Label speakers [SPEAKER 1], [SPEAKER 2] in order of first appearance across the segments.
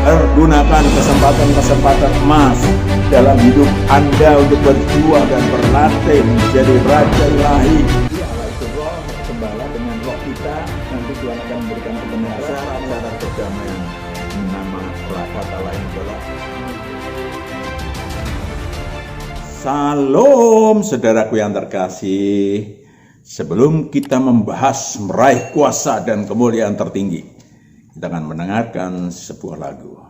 [SPEAKER 1] Pergunakan kesempatan-kesempatan emas dalam hidup Anda untuk berjuang dan berlatih menjadi Raja Ilahi. Allah itu roh, gembala dengan roh kita, nanti Tuhan akan memberikan kebenaran, syarat-syarat perdamaian. Nama kata lain adalah Salam, saudaraku yang terkasih. Sebelum kita membahas meraih kuasa dan kemuliaan tertinggi, kita akan mendengarkan sebuah lagu.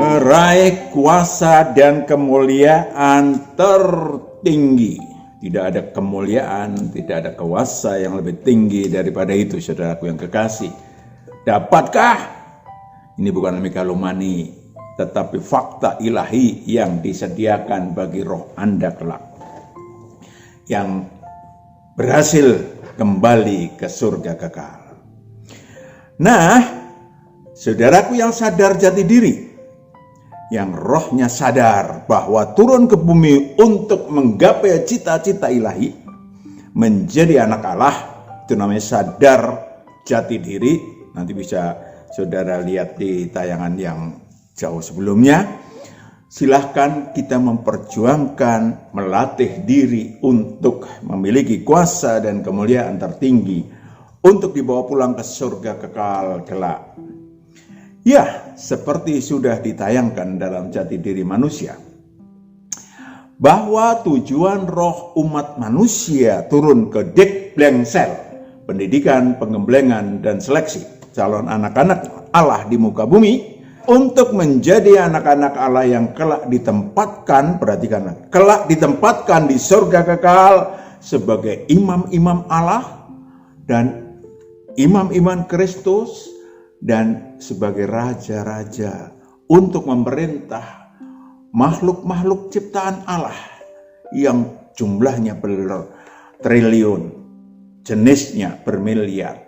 [SPEAKER 1] Meraih kuasa dan kemuliaan tertinggi. Tidak ada kemuliaan, tidak ada kuasa yang lebih tinggi daripada itu, saudaraku yang kekasih. Dapatkah? Ini bukan megalomani, tetapi fakta ilahi yang disediakan bagi roh Anda kelak, yang berhasil kembali ke surga kekal. Nah, saudaraku yang sadar jati diri, yang rohnya sadar bahwa turun ke bumi untuk menggapai cita-cita ilahi, menjadi anak Allah, itu namanya sadar jati diri. Nanti bisa saudara lihat di tayangan yang jauh sebelumnya. Silahkan kita memperjuangkan, melatih diri untuk memiliki kuasa dan kemuliaan tertinggi, untuk dibawa pulang ke surga kekal kelak. Ya, seperti sudah ditayangkan dalam jati diri manusia, bahwa tujuan roh umat manusia turun ke Dekblengsel, pendidikan, pengembelengan, dan seleksi calon anak-anak Allah di muka bumi, untuk menjadi anak-anak Allah yang kelak ditempatkan, perhatikan, kelak ditempatkan di surga kekal sebagai imam-imam Allah dan imam-imam Kristus dan sebagai raja-raja untuk memerintah makhluk-makhluk ciptaan Allah yang jumlahnya bertriliun, jenisnya bermiliar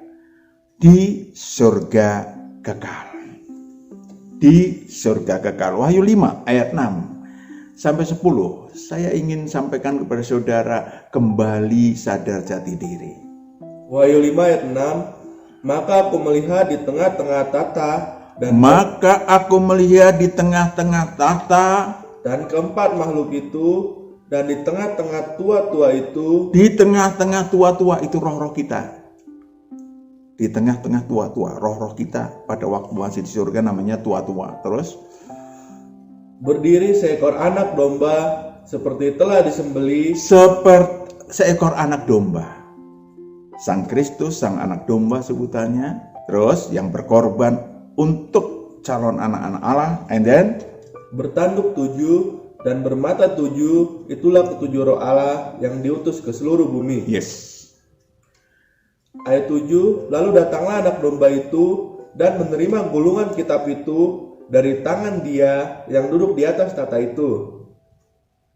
[SPEAKER 1] di surga kekal. Di surga kekal. Wahyu 5 ayat 6 sampai 10. Saya ingin sampaikan kepada saudara, kembali sadar jati diri.
[SPEAKER 2] Wahyu 5 ayat 6, maka aku melihat di tengah-tengah tahta dan keempat makhluk itu, dan di tengah-tengah tua-tua itu.
[SPEAKER 1] Di tengah-tengah tua-tua itu roh-roh kita. Di tengah-tengah tua-tua, roh-roh kita pada waktu masih di surga namanya tua-tua. Terus
[SPEAKER 2] berdiri seekor anak domba seperti telah disembelih.
[SPEAKER 1] Seperti seekor anak domba. Sang Kristus, sang anak domba sebutannya. Terus yang berkorban untuk calon anak-anak Allah. And then
[SPEAKER 2] bertanduk 7 dan bermata 7, itulah ketujuh roh Allah yang diutus ke seluruh bumi.
[SPEAKER 1] Yes.
[SPEAKER 2] Ayat 7, lalu datanglah anak domba itu dan menerima gulungan kitab itu dari tangan dia yang duduk di atas tahta itu.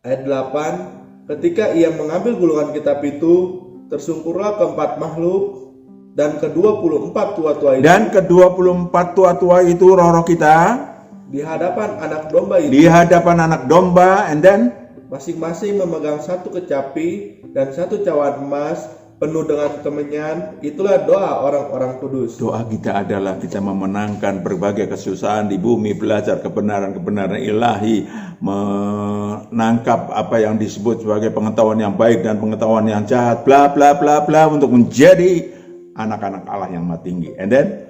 [SPEAKER 2] Ayat 8, ketika ia mengambil gulungan kitab itu, tersungkurlah keempat makhluk dan ke-24 tua-tua itu.
[SPEAKER 1] Dan ke-24 tua-tua itu roh-roh kita
[SPEAKER 2] di hadapan anak domba itu.
[SPEAKER 1] Di hadapan anak domba, and then
[SPEAKER 2] masing-masing memegang satu kecapi dan satu cawan emas penuh dengan kemenyan. Itulah doa orang-orang kudus.
[SPEAKER 1] Doa kita adalah kita memenangkan berbagai kesusahan di bumi, belajar kebenaran-kebenaran ilahi, menangkap apa yang disebut sebagai pengetahuan yang baik dan pengetahuan yang jahat, bla bla bla bla, untuk menjadi anak-anak Allah yang maha tinggi. And then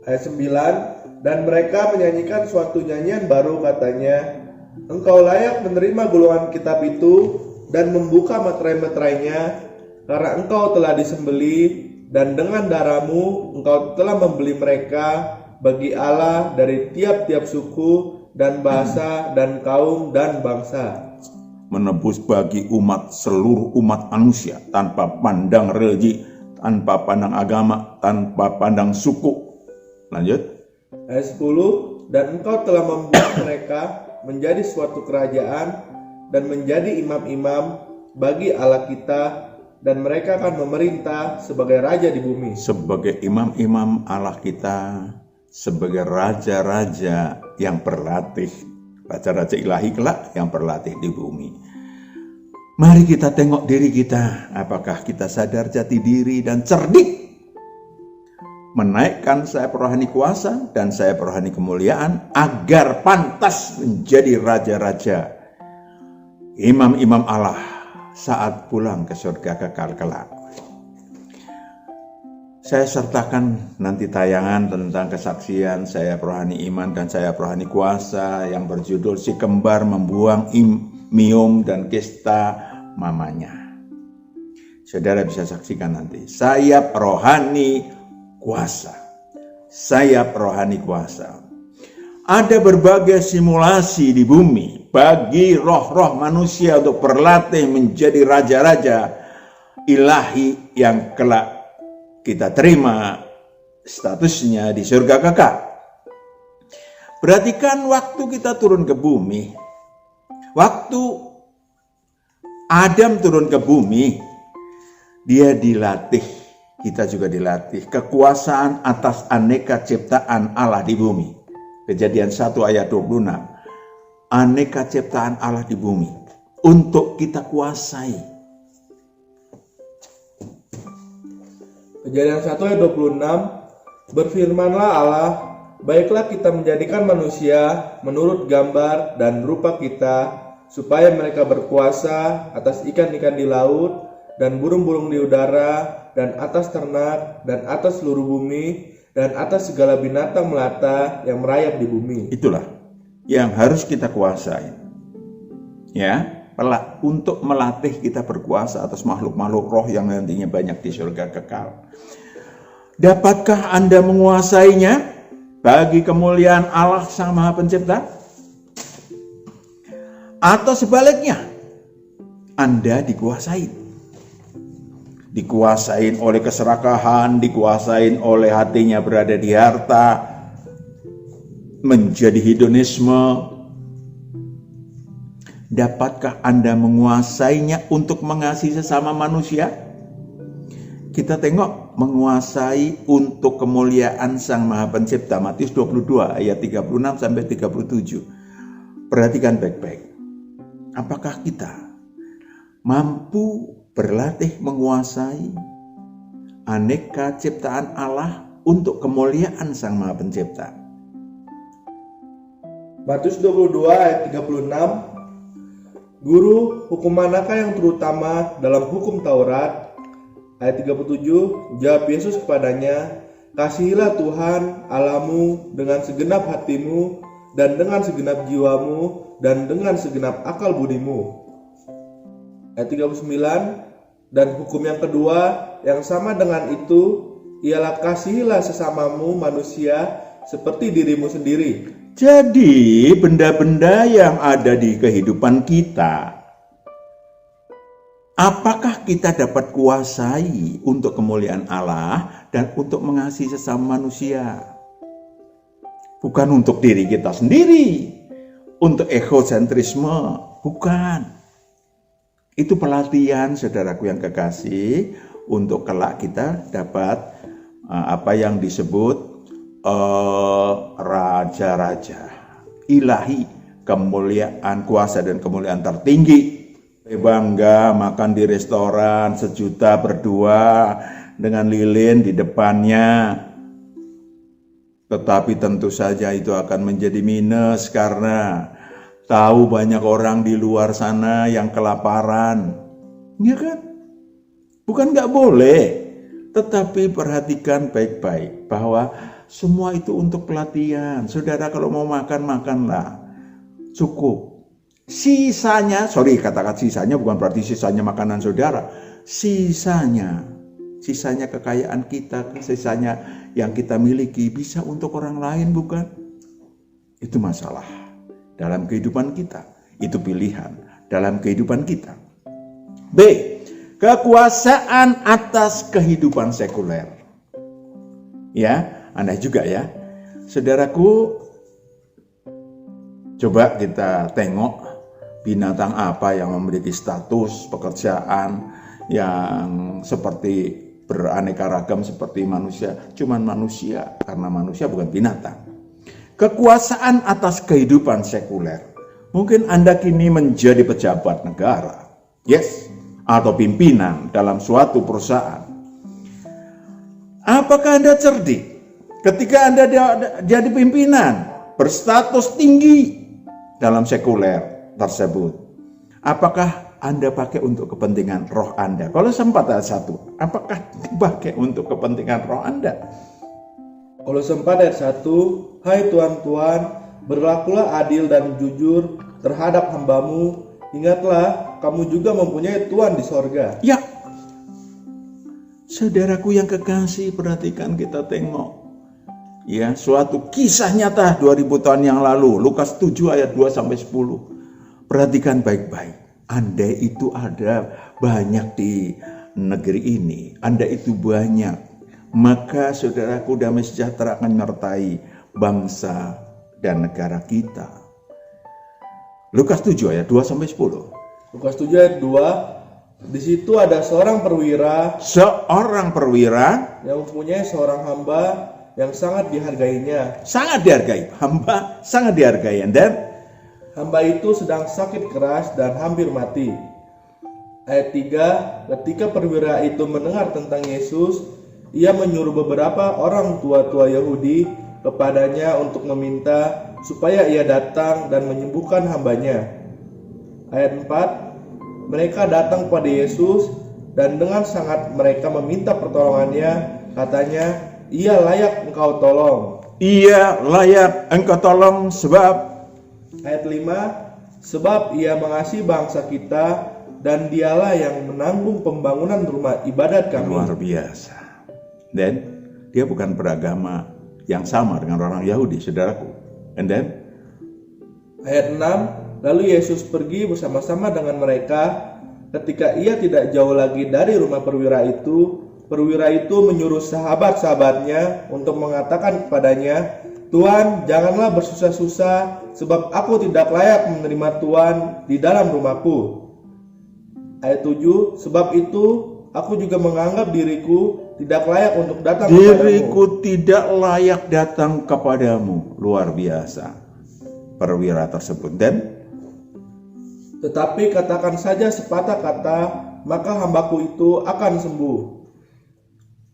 [SPEAKER 2] ayat 9, dan mereka menyanyikan suatu nyanyian baru, katanya, engkau layak menerima gulungan kitab itu dan membuka materai-materainya, karena engkau telah disembelih dan dengan darahmu engkau telah membeli mereka bagi Allah dari tiap-tiap suku dan bahasa dan kaum dan bangsa.
[SPEAKER 1] Menebus bagi seluruh umat manusia tanpa pandang religi, tanpa pandang agama, tanpa pandang suku. Lanjut.
[SPEAKER 2] Ayat 10, dan engkau telah membuat mereka menjadi suatu kerajaan dan menjadi imam-imam bagi Allah kita, dan mereka akan memerintah sebagai raja di bumi.
[SPEAKER 1] Sebagai imam-imam Allah kita, sebagai raja-raja yang berlatih, raja-raja ilahi kelak yang berlatih di bumi. Mari kita tengok diri kita, apakah kita sadar jati diri dan cerdik menaikkan sayap rohani kuasa dan sayap rohani kemuliaan agar pantas menjadi raja-raja, imam-imam Allah saat pulang ke surga kekal kelak. Saya sertakan nanti tayangan tentang kesaksian sayap rohani iman dan sayap rohani kuasa yang berjudul Si Kembar Membuang Mium dan Kista Mamanya. Saudara bisa saksikan nanti. Sayap rohani kuasa. Sayap rohani kuasa. Ada berbagai simulasi di bumi bagi roh-roh manusia untuk berlatih menjadi raja-raja ilahi yang kelak kita terima statusnya di surga kekal. Perhatikan waktu kita turun ke bumi, waktu Adam turun ke bumi, dia dilatih, kita juga dilatih kekuasaan atas aneka ciptaan Allah di bumi. Kejadian 1 ayat 26. Aneka ciptaan Allah di bumi untuk kita kuasai.
[SPEAKER 2] Kejadian 1 ayat 26, berfirmanlah Allah, baiklah kita menjadikan manusia menurut gambar dan rupa kita, supaya mereka berkuasa atas ikan-ikan di laut dan burung-burung di udara dan atas ternak dan atas seluruh bumi dan atas segala binatang melata yang merayap di bumi.
[SPEAKER 1] Itulah yang harus kita kuasai. Ya, untuk melatih kita berkuasa atas makhluk-makhluk roh yang nantinya banyak di surga kekal. Dapatkah Anda menguasainya? bagi kemuliaan Allah Sang Maha Pencipta? Atau sebaliknya, Anda dikuasain oleh keserakahan, dikuasain oleh hatinya berada di harta, menjadi hedonisme. Dapatkah Anda menguasainya untuk mengasihi sesama manusia? Kita tengok menguasai untuk kemuliaan Sang Maha Pencipta, Matius 22 ayat 36 sampai 37. Perhatikan baik-baik. Apakah kita mampu berlatih menguasai aneka ciptaan Allah untuk kemuliaan Sang Maha Pencipta?
[SPEAKER 2] Matius 22 ayat 36. Guru, hukum manakah yang terutama dalam hukum Taurat? Ayat 37, jawab Yesus kepadanya, kasihilah Tuhan Allahmu dengan segenap hatimu dan dengan segenap jiwamu dan dengan segenap akal budimu. Ayat 39, dan hukum yang kedua yang sama dengan itu ialah kasihilah sesamamu manusia seperti dirimu sendiri.
[SPEAKER 1] Jadi benda-benda yang ada di kehidupan kita, apakah kita dapat kuasai untuk kemuliaan Allah dan untuk mengasihi sesama manusia? Bukan untuk diri kita sendiri, untuk egosentrisme, bukan. Itu pelatihan saudaraku yang kekasih, untuk kelak kita dapat apa yang disebut raja-raja ilahi, kemuliaan, kuasa dan kemuliaan tertinggi. Bangga makan di restoran sejuta berdua dengan lilin di depannya, tetapi tentu saja itu akan menjadi minus karena tahu banyak orang di luar sana yang kelaparan, ya kan? Bukan nggak boleh, tetapi perhatikan baik-baik bahwa semua itu untuk pelatihan. Saudara kalau mau makan, makanlah. Cukup. Sisanya, katakan sisanya bukan berarti sisanya makanan saudara. Sisanya kekayaan kita, sisanya yang kita miliki bisa untuk orang lain, bukan? Itu masalah dalam kehidupan kita. Itu pilihan dalam kehidupan kita. B. Kekuasaan atas kehidupan sekuler. Ya, aneh juga ya. Saudaraku, coba kita tengok binatang apa yang memiliki status pekerjaan yang seperti beraneka ragam seperti manusia. Cuman manusia, karena manusia bukan binatang. Kekuasaan atas kehidupan sekuler. Mungkin Anda kini menjadi pejabat negara. Yes, atau pimpinan dalam suatu perusahaan. Apakah Anda cerdik? Ketika Anda jadi pimpinan, berstatus tinggi dalam sekuler tersebut, apakah Anda pakai untuk kepentingan roh Anda? Kalau sempat ayat 1, apakah dipakai untuk kepentingan roh Anda?
[SPEAKER 2] Kalau sempat ayat 1, hai Tuhan, berlakulah adil dan jujur terhadap hambamu, ingatlah kamu juga mempunyai Tuhan di sorga.
[SPEAKER 1] Ya, saudaraku yang kekasih, perhatikan, kita tengok. Ya, suatu kisah nyata 2000 tahun yang lalu, Lukas 7 ayat 2 sampai 10. Perhatikan baik-baik. Anda itu ada banyak di negeri ini. Anda itu banyak. Maka saudaraku, damai sejahtera akan menyertai bangsa dan negara kita. Lukas 7 ayat 2 sampai 10.
[SPEAKER 2] Lukas 7 ayat 2. Di situ ada seorang perwira yang mempunyai seorang hamba yang sangat dihargainya.
[SPEAKER 1] Sangat dihargai. Hamba sangat dihargai. Dan
[SPEAKER 2] hamba itu sedang sakit keras dan hampir mati. Ayat 3, ketika perwira itu mendengar tentang Yesus, ia menyuruh beberapa orang tua-tua Yahudi kepadanya untuk meminta supaya ia datang dan menyembuhkan hambanya. Ayat 4, mereka datang kepada Yesus dan dengan sangat mereka meminta pertolongannya, katanya, ia layak engkau tolong.
[SPEAKER 1] Ia layak engkau tolong sebab.
[SPEAKER 2] Ayat 5, sebab ia mengasihi bangsa kita dan dialah yang menanggung pembangunan rumah ibadat kami.
[SPEAKER 1] Luar biasa. Dan dia bukan beragama yang sama dengan orang Yahudi, saudaraku. And then,
[SPEAKER 2] Ayat 6, lalu Yesus pergi bersama-sama dengan mereka. Ketika ia tidak jauh lagi dari rumah perwira itu menyuruh sahabat-sahabatnya untuk mengatakan kepadanya, Tuhan, janganlah bersusah-susah, sebab aku tidak layak menerima Tuhan di dalam rumahku. Ayat 7, sebab itu aku juga menganggap diriku tidak layak untuk datang kepadamu.
[SPEAKER 1] diriku tidak layak datang kepadamu. Luar biasa perwira tersebut. Dan
[SPEAKER 2] Tetapi katakan saja sepatah kata, maka hambaku itu akan sembuh.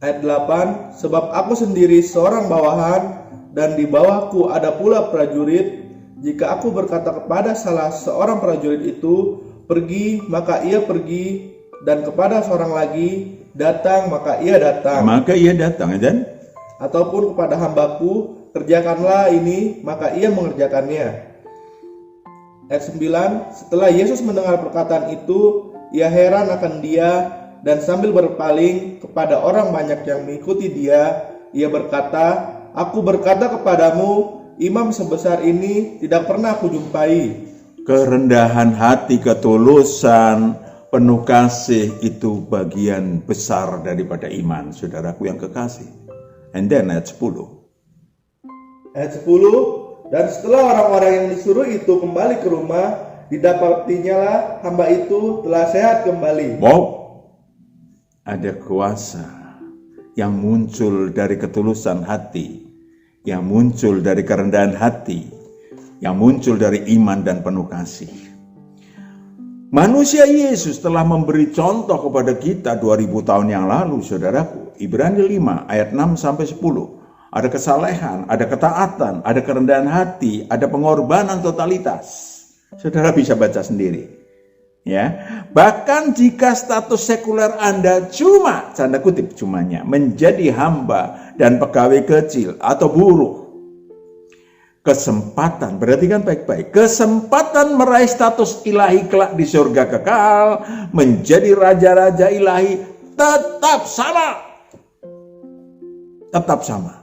[SPEAKER 2] Ayat 8, sebab aku sendiri seorang bawahan, dan di bawahku ada pula prajurit. Jika aku berkata kepada salah seorang prajurit itu, pergi, maka ia pergi, dan kepada seorang lagi, datang, maka ia datang.
[SPEAKER 1] Dan
[SPEAKER 2] Ataupun kepada hambaku, kerjakanlah ini, maka ia mengerjakannya. Ayat 9, setelah Yesus mendengar perkataan itu, ia heran akan dia, dan sambil berpaling kepada orang banyak yang mengikuti dia, ia berkata, aku berkata kepadamu, imam sebesar ini tidak pernah aku jumpai.
[SPEAKER 1] kerendahan hati, ketulusan, penuh kasih itu bagian besar daripada iman, saudaraku yang kekasih. And then ayat 10.
[SPEAKER 2] Ayat 10, dan setelah orang-orang yang disuruh itu kembali ke rumah, didapatinya lah hamba itu telah sehat kembali.
[SPEAKER 1] Wow, ada kuasa yang muncul dari ketulusan hati, yang muncul dari kerendahan hati, yang muncul dari iman dan penuh kasih. Manusia Yesus telah memberi contoh kepada kita 2000 tahun yang lalu, saudaraku. Ibrani 5 ayat 6 sampai 10. Ada kesalehan, ada ketaatan, ada kerendahan hati, ada pengorbanan totalitas. Saudara bisa baca sendiri. Ya, bahkan jika status sekuler Anda cuma, tanda kutip cumanya, menjadi hamba dan pegawai kecil atau buruh, kesempatan, perhatikan baik-baik, kesempatan meraih status ilahi kelak di surga kekal, menjadi raja-raja ilahi, tetap sama. Tetap sama.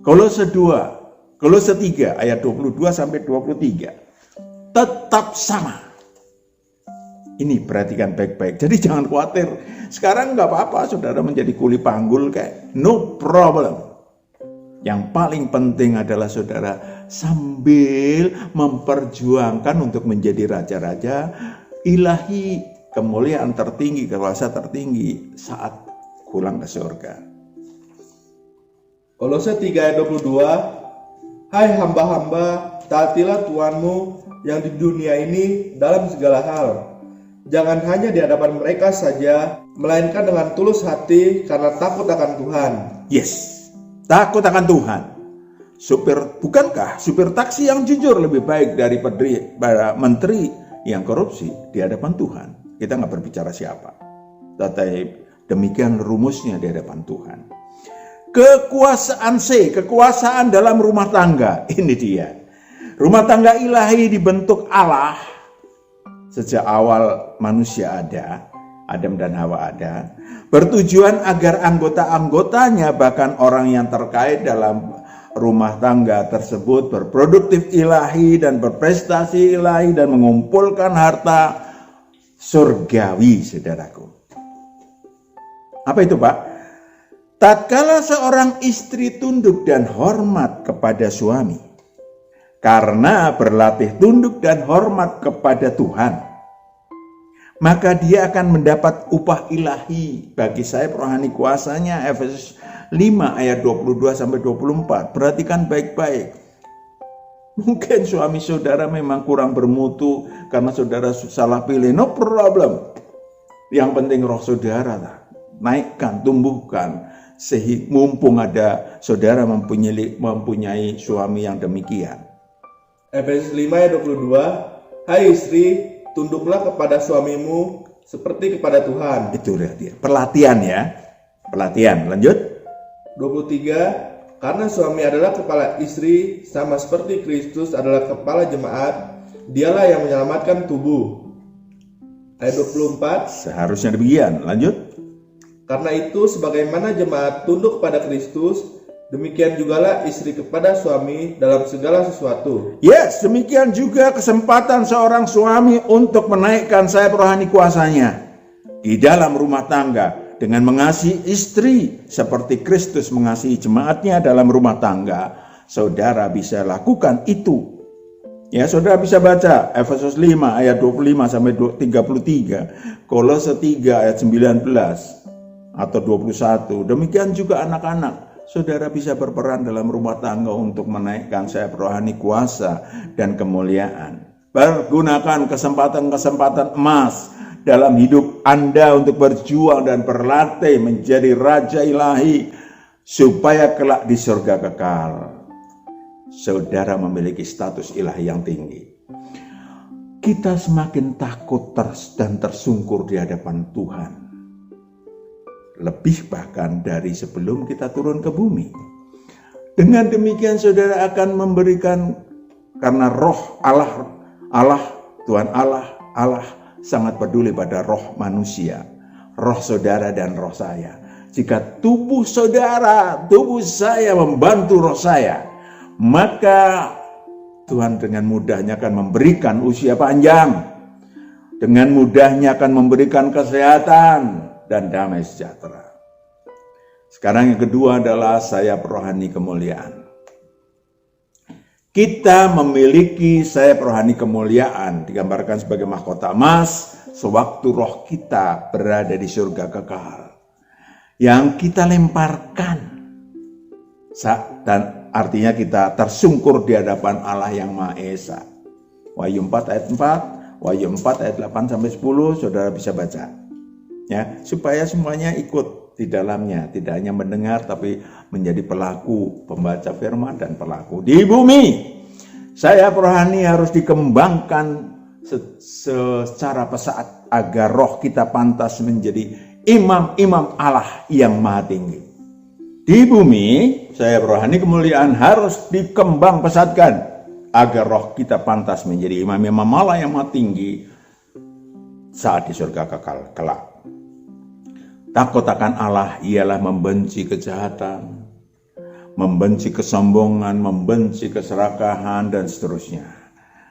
[SPEAKER 1] Kolose 2, Kolose 3 ayat 22 sampai 23. Tetap sama. Ini perhatikan baik-baik. Jadi jangan khawatir. Sekarang nggak apa-apa saudara menjadi kuli panggul kayak. No problem. Yang paling penting adalah saudara sambil memperjuangkan untuk menjadi raja-raja ilahi, kemuliaan tertinggi, kekuasaan tertinggi saat pulang ke surga.
[SPEAKER 2] Kolose 3 ayat 22, hai hamba-hamba, taatilah Tuhanmu yang di dunia ini dalam segala hal. Jangan hanya di hadapan mereka saja, melainkan dengan tulus hati karena takut akan Tuhan.
[SPEAKER 1] Yes, takut akan Tuhan. Bukankah supir taksi yang jujur lebih baik daripada menteri yang korupsi di hadapan Tuhan? Kita nggak berbicara siapa. Tetapi demikian rumusnya di hadapan Tuhan. Kekuasaan dalam rumah tangga. Ini dia. Rumah tangga ilahi dibentuk Allah sejak awal manusia ada, Adam dan Hawa ada, bertujuan agar anggota-anggotanya bahkan orang yang terkait dalam rumah tangga tersebut berproduktif ilahi dan berprestasi ilahi dan mengumpulkan harta surgawi, saudaraku. Apa itu, Pak? Tatkala seorang istri tunduk dan hormat kepada suami, karena berlatih tunduk dan hormat kepada Tuhan, maka dia akan mendapat upah ilahi bagi sayap rohani kuasanya. Efesus 5 ayat 22 sampai 24. Perhatikan baik-baik. Mungkin suami saudara memang kurang bermutu karena saudara salah pilih. No problem. Yang penting roh saudara naikkan, tumbuhkan. Mumpung ada saudara mempunyai suami yang demikian.
[SPEAKER 2] Efesus 5 ayat 22, hai istri, tunduklah kepada suamimu seperti kepada Tuhan.
[SPEAKER 1] Itu dia. Pelatihan ya. Pelatihan. Lanjut.
[SPEAKER 2] 23, karena suami adalah kepala istri sama seperti Kristus adalah kepala jemaat, dialah yang menyelamatkan tubuh. Ayat 24,
[SPEAKER 1] seharusnya demikian. Lanjut.
[SPEAKER 2] Karena itu sebagaimana jemaat tunduk kepada Kristus, Demikian jugalah istri kepada suami dalam segala sesuatu.
[SPEAKER 1] Yes, demikian juga kesempatan seorang suami untuk menaikkan sayap rohani kuasanya di dalam rumah tangga dengan mengasihi istri seperti Kristus mengasihi jemaatnya dalam rumah tangga. Saudara bisa lakukan itu. Ya, saudara bisa baca Efesus 5 ayat 25 sampai 33, Kolose 3 ayat 19 atau 21. Demikian juga anak-anak. Saudara bisa berperan dalam rumah tangga untuk menaikkan sayap rohani kuasa dan kemuliaan. Pergunakan kesempatan-kesempatan emas dalam hidup Anda untuk berjuang dan berlatih menjadi raja ilahi supaya kelak di surga kekal saudara memiliki status ilahi yang tinggi. Kita semakin takut dan tersungkur di hadapan Tuhan. Lebih bahkan dari sebelum kita turun ke bumi. Dengan demikian saudara akan memberikan, karena roh Allah, Tuhan Allah sangat peduli pada roh manusia, roh saudara dan roh saya. Jika tubuh saudara, tubuh saya membantu roh saya, maka Tuhan dengan mudahnya akan memberikan usia panjang, dengan mudahnya akan memberikan kesehatan dan damai sejahtera. Sekarang yang kedua adalah sayap rohani kemuliaan. Kita memiliki sayap rohani kemuliaan, digambarkan sebagai mahkota emas sewaktu roh kita berada di surga kekal, yang kita lemparkan, dan artinya kita tersungkur di hadapan Allah yang Maha Esa. Wahyu 4 ayat 4, Wahyu 4 ayat 8 sampai 10, saudara bisa baca. Ya, supaya semuanya ikut di dalamnya, tidak hanya mendengar tapi menjadi pelaku, pembaca firman dan pelaku di bumi. Sayap rohani harus dikembangkan secara pesat agar roh kita pantas menjadi imam-imam Allah yang Maha Tinggi. Di bumi, sayap rohani kemuliaan harus dikembang pesatkan agar roh kita pantas menjadi imam-imam Allah yang Maha Tinggi saat di surga kekal kelak. Takut akan Allah ialah membenci kejahatan, membenci kesombongan, membenci keserakahan, dan seterusnya.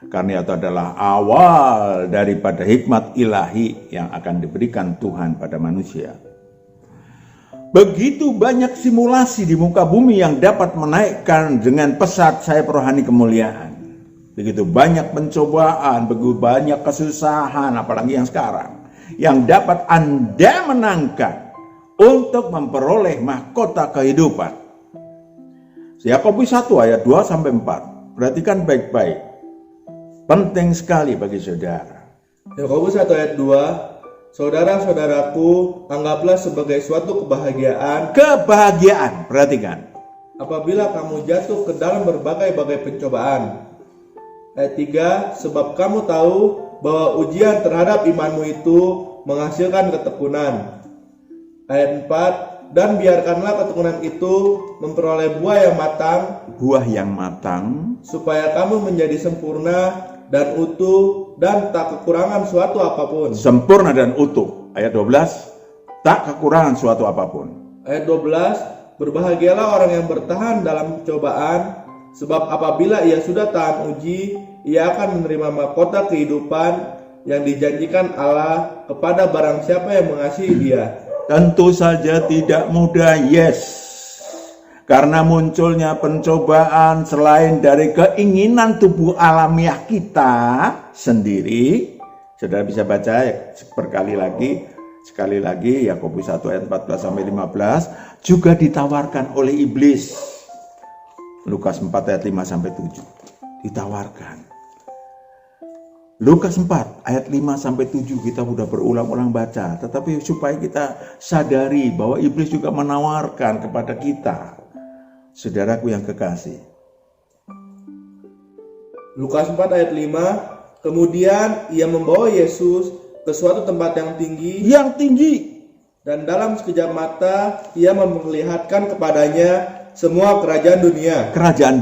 [SPEAKER 1] Karena itu adalah awal daripada hikmat ilahi yang akan diberikan Tuhan pada manusia. Begitu banyak simulasi di muka bumi yang dapat menaikkan dengan pesat sayap rohani kemuliaan. Begitu banyak pencobaan, begitu banyak kesusahan, apalagi yang sekarang, yang dapat Anda menangkan untuk memperoleh mahkota kehidupan. Yakobus 1 ayat 2 sampai 4. Perhatikan baik-baik. Penting sekali bagi saudara.
[SPEAKER 2] Yakobus 1 ayat 2, saudara-saudaraku, anggaplah sebagai suatu kebahagiaan.
[SPEAKER 1] Kebahagiaan, perhatikan.
[SPEAKER 2] Apabila kamu jatuh ke dalam berbagai-bagai pencobaan. Ayat 3, sebab kamu tahu bahwa ujian terhadap imanmu itu menghasilkan ketekunan. Ayat 4, dan biarkanlah ketekunan itu memperoleh buah yang matang.
[SPEAKER 1] Buah yang matang.
[SPEAKER 2] Supaya kamu menjadi sempurna dan utuh dan tak kekurangan suatu apapun.
[SPEAKER 1] Sempurna dan utuh. Ayat 12, tak kekurangan suatu apapun.
[SPEAKER 2] Ayat 12, berbahagialah orang yang bertahan dalam cobaan, sebab apabila ia sudah tahan uji, ia akan menerima mahkota kehidupan yang dijanjikan Allah kepada barang siapa yang mengasihi Dia.
[SPEAKER 1] Tentu saja tidak mudah, yes. Karena munculnya pencobaan selain dari keinginan tubuh alamiah kita sendiri. Saudara bisa baca sekali lagi Yakobus 1 ayat 14 sampai 15, juga ditawarkan oleh iblis. Lukas 4 ayat 5 sampai 7 ditawarkan. Lukas 4 ayat 5 sampai 7 kita sudah berulang-ulang baca, tetapi supaya kita sadari bahwa iblis juga menawarkan kepada kita, saudaraku yang kekasih.
[SPEAKER 2] Lukas 4 ayat 5, kemudian ia membawa Yesus ke suatu tempat yang tinggi, dan dalam sekejap mata ia memperlihatkan kepadanya semua kerajaan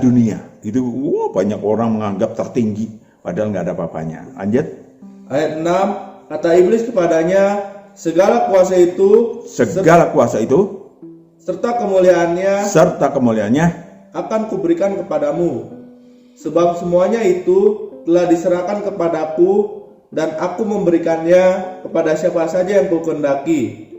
[SPEAKER 2] dunia. Itu
[SPEAKER 1] banyak orang menganggap tertinggi, padahal nggak ada apa-apanya. Lanjut.
[SPEAKER 2] Ayat 6, kata iblis kepadanya, segala kuasa itu serta kemuliaannya akan kuberikan kepadamu. Sebab semuanya itu telah diserahkan kepadaku, dan aku memberikannya kepada siapa saja yang kukendaki.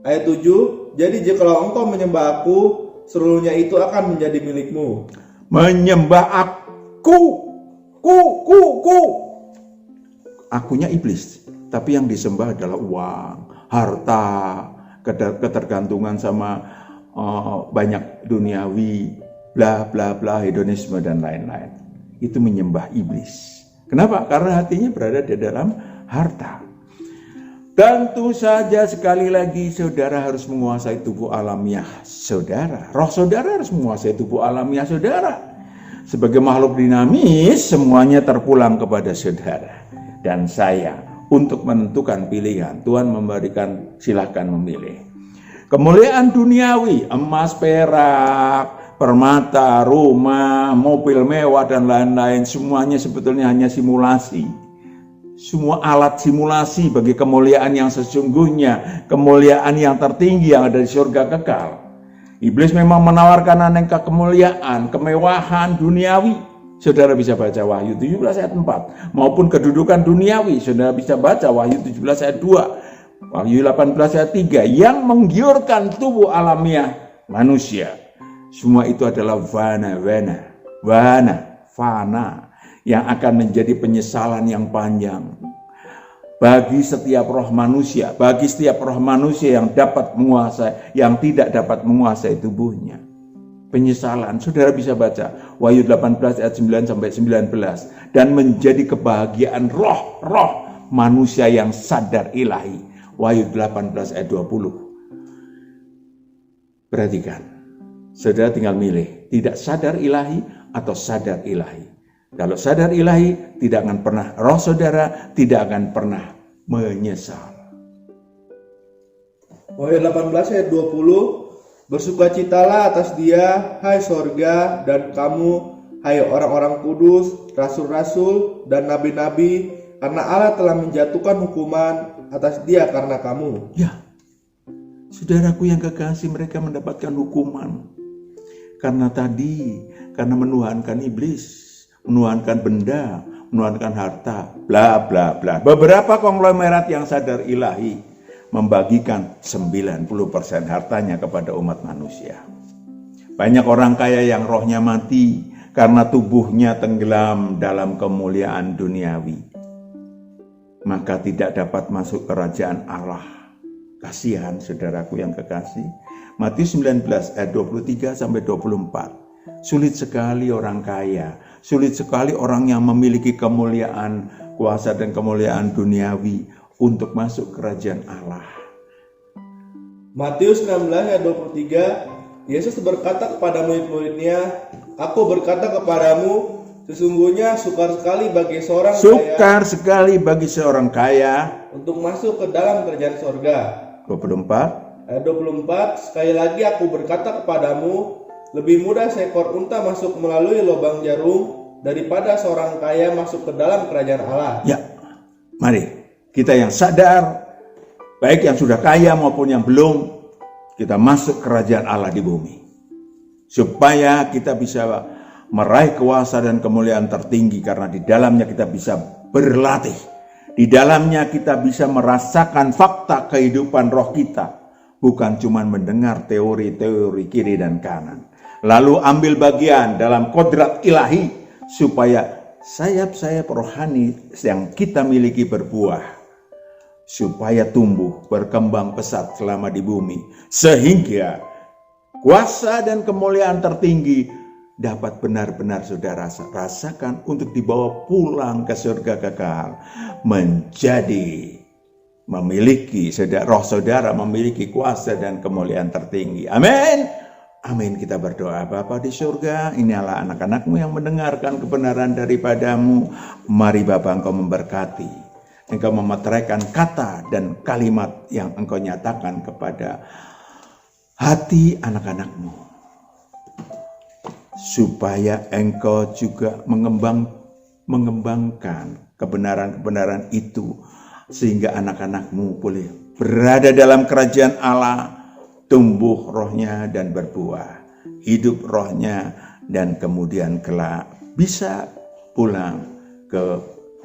[SPEAKER 2] Ayat 7, jadi jikalau engkau menyembah aku, seluruhnya itu akan menjadi milikmu.
[SPEAKER 1] Menyembah aku, akunya iblis, tapi yang disembah adalah uang, harta, ketergantungan sama banyak duniawi, bla bla bla, hedonisme dan lain-lain. Itu menyembah iblis. Kenapa? Karena hatinya berada di dalam harta. Tentu saja sekali lagi saudara harus menguasai tubuh alamiah saudara. Roh saudara harus menguasai tubuh alamiah saudara. Sebagai makhluk dinamis, semuanya terpulang kepada saudara dan saya untuk menentukan pilihan. Tuhan memberikan, silahkan memilih. Kemuliaan duniawi, emas, perak, permata, rumah, mobil mewah dan lain-lain, semuanya sebetulnya hanya simulasi. Semua alat simulasi bagi kemuliaan yang sesungguhnya, kemuliaan yang tertinggi yang ada di surga kekal. Iblis memang menawarkan aneka kemuliaan, kemewahan duniawi. Saudara bisa baca Wahyu 17 ayat 4. Maupun kedudukan duniawi, saudara bisa baca Wahyu 17 ayat 2. Wahyu 18 ayat 3. Yang menggiurkan tubuh alamiah manusia. Semua itu adalah fana. Yang akan menjadi penyesalan yang panjang bagi setiap roh manusia, yang dapat menguasai, yang tidak dapat menguasai tubuhnya. Penyesalan, saudara bisa baca Wahyu 18 ayat 9 sampai 19, dan menjadi kebahagiaan roh manusia yang sadar ilahi. Wahyu 18 ayat 20. Perhatikan, saudara tinggal milih, tidak sadar ilahi atau sadar ilahi. Kalau sadar ilahi, tidak akan pernah, roh saudara tidak akan pernah menyesal.
[SPEAKER 2] Wahyu 18 ayat 20, bersukacitalah atas dia, hai sorga, dan kamu, hai orang-orang kudus, rasul-rasul, dan nabi-nabi, karena Allah telah menjatuhkan hukuman atas dia karena kamu.
[SPEAKER 1] Ya, saudaraku yang kekasih, mereka mendapatkan hukuman. Karena menuhankan iblis, menuhankan benda, menuhankan harta, bla bla bla. Beberapa konglomerat yang sadar ilahi membagikan 90% hartanya kepada umat manusia. Banyak orang kaya yang rohnya mati karena tubuhnya tenggelam dalam kemuliaan duniawi, maka tidak dapat masuk kerajaan Allah. Kasihan saudaraku yang kekasih. Matius 19 ayat 23 sampai 24. Sulit sekali orang kaya, sulit sekali orang yang memiliki kemuliaan, kuasa dan kemuliaan duniawi untuk masuk kerajaan Allah.
[SPEAKER 2] Matius 16 ayat 23, Yesus berkata kepada murid-muridnya, aku berkata kepadamu, sesungguhnya sukar sekali bagi seorang kaya untuk masuk ke dalam kerajaan sorga.
[SPEAKER 1] 24
[SPEAKER 2] ayat 24, sekali lagi aku berkata kepadamu, lebih mudah seekor unta masuk melalui lubang jarum daripada seorang kaya masuk ke dalam kerajaan Allah.
[SPEAKER 1] Ya, mari kita yang sadar, baik yang sudah kaya maupun yang belum, kita masuk kerajaan Allah di bumi. Supaya kita bisa meraih kuasa dan kemuliaan tertinggi, karena di dalamnya kita bisa berlatih. Di dalamnya kita bisa merasakan fakta kehidupan roh kita. Bukan cuma mendengar teori-teori kiri dan kanan. Lalu ambil bagian dalam kodrat ilahi supaya sayap-sayap rohani yang kita miliki berbuah, supaya tumbuh berkembang pesat selama di bumi, sehingga kuasa dan kemuliaan tertinggi dapat benar-benar saudara rasakan untuk dibawa pulang ke surga kekal, menjadi memiliki roh saudara memiliki kuasa dan kemuliaan tertinggi. Amin. Amin, kita berdoa. Bapa di surga, inilah anak-anakmu yang mendengarkan kebenaran daripadamu. Mari Bapa, Engkau memberkati. Engkau memeteraikan kata dan kalimat yang Engkau nyatakan kepada hati anak-anakmu. Supaya Engkau juga mengembangkan kebenaran-kebenaran itu. Sehingga anak-anakmu boleh berada dalam kerajaan Allah, tumbuh rohnya dan berbuah, hidup rohnya, dan kemudian kelak bisa pulang ke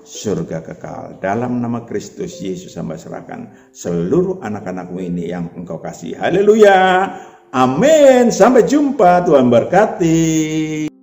[SPEAKER 1] surga kekal. Dalam nama Kristus Yesus hamba serahkan seluruh anak-anakmu ini yang engkau kasih. Haleluya. Amin. Sampai jumpa. Tuhan berkati.